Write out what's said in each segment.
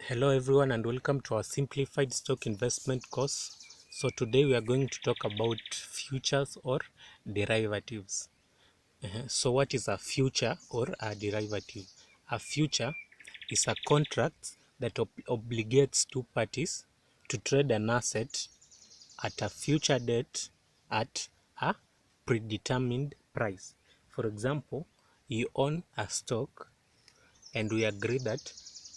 Hello everyone and welcome to our simplified stock investment course. So today we are going to talk about futures or derivatives. So what is a future or a derivative? A future is a contract that obligates two parties to trade an asset at a future date at a predetermined price. For example, you own a stock and we agree that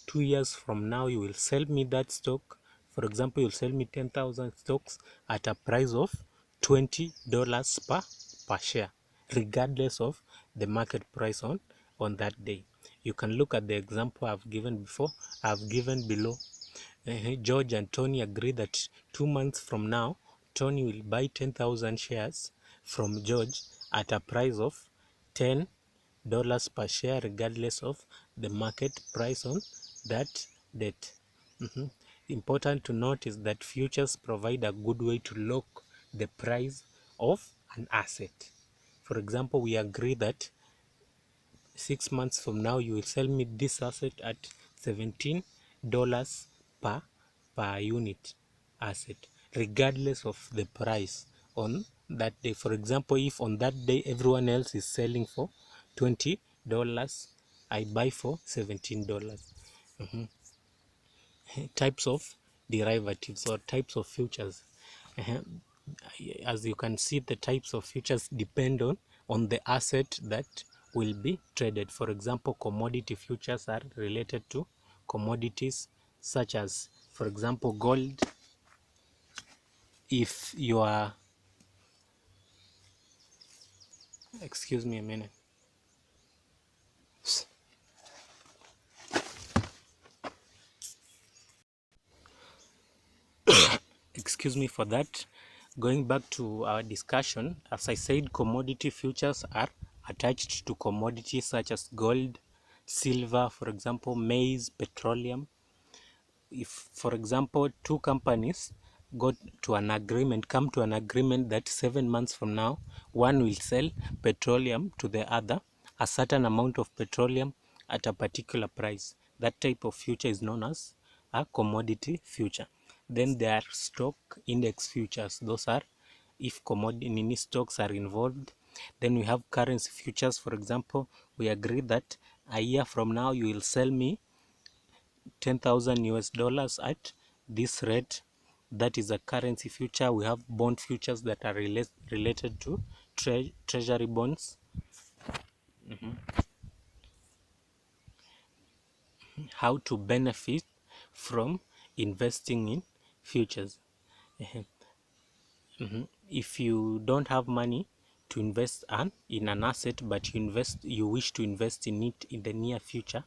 2 years from now you will sell me that stock. For example, you'll sell me 10,000 stocks at a price of $20 per share, regardless of the market price on that day. You can look at the example I've given before, I've given below. George and Tony agree that 2 months from now Tony will buy 10,000 shares from George at a price of $10 per share, regardless of the market price on that date. Important to note is that futures provide a good way to lock the price of an asset. For example, we agree that 6 months from now you will sell me this asset at $17 per unit asset, regardless of the price on that day. For example, if on that day everyone else is selling for $20, I buy for $17. Types of derivatives or types of futures. As you can see, the types of futures depend on the asset that will be traded. For example, commodity futures are related to commodities such as, for example, gold. If you are, excuse me a minute. Excuse me for that. Going back to our discussion, as I said, commodity futures are attached to commodities such as gold, silver, for example, maize, petroleum. If, for example, two companies come to an agreement that 7 months from now, one will sell petroleum to the other, a certain amount of petroleum at a particular price. That type of future is known as a commodity future. Then there are stock index futures. Those are if commodity stocks are involved. Then we have currency futures. For example, we agree that a year from now you will sell me 10,000 US dollars at this rate. That is a currency future. We have bond futures that are related to treasury bonds. How to benefit from investing in futures. If you don't have money to invest in an asset, but you wish to invest in it in the near future,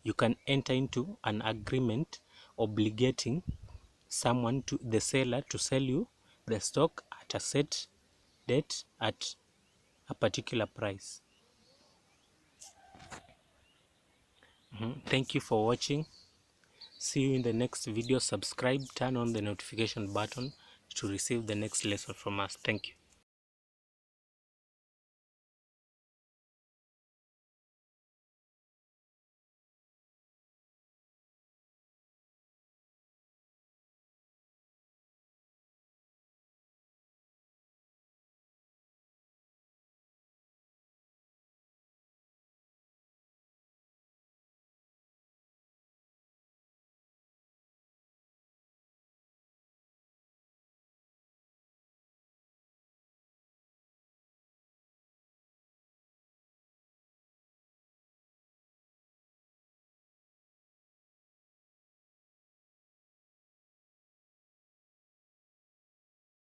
you can enter into an agreement obligating the seller to sell you the stock at a set date at a particular price. Thank you for watching. See you in the next video. Subscribe, turn on the notification button to receive the next lesson from us. Thank you.